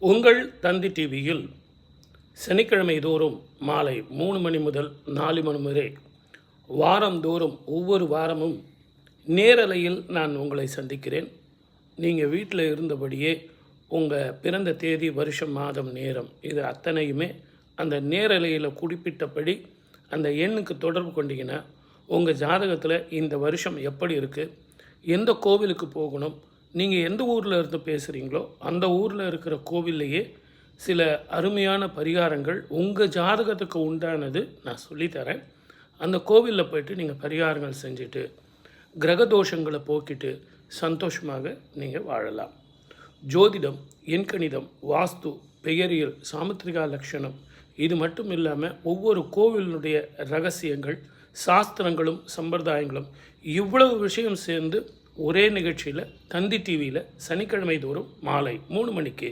உங்கள் தந்தி டிவியில் சனிக்கிழமை தோறும் மாலை 3 மணி முதல் 4 மணி வரை வாரந்தோறும் ஒவ்வொரு வாரமும் நேரலையில் நான் உங்களை சந்திக்கிறேன். நீங்கள் வீட்டில் இருந்தபடியே உங்கள் பிறந்த தேதி, வருஷம், மாதம், நேரம் இது அத்தனையுமே அந்த நேரலையில் குறிப்பிட்டபடி அந்த எண்ணுக்கு தொடர்பு கொண்டீங்கன்னா உங்கள் ஜாதகத்தில் இந்த வருஷம் எப்படி இருக்குது, எந்த கோவிலுக்கு போகணும், நீங்கள் எந்த ஊரில் இருந்து பேசுகிறீங்களோ அந்த ஊரில் இருக்கிற கோவில்லையே சில அருமையான பரிகாரங்கள் உங்கள் ஜாதகத்துக்கு உண்டானது நான் சொல்லித்தரேன். அந்த கோவிலில் போய்ட்டு நீங்கள் பரிகாரங்கள் செஞ்சுட்டு கிரகதோஷங்களை போக்கிட்டு சந்தோஷமாக நீங்கள் வாழலாம். ஜோதிடம், எண்கணிதம், வாஸ்து, பெயரியல், சாமுத்திரிகா லட்சணம் இது மட்டும் இல்லாமல் ஒவ்வொரு கோவிலினுடைய ரகசியங்கள், சாஸ்திரங்களும் சம்பிரதாயங்களும் இவ்வளவு விஷயம் சேர்ந்து ஒரே நிகழ்ச்சியில் தந்தி டிவியில் சனிக்கிழமை தோறும் மாலை 3 மணிக்கு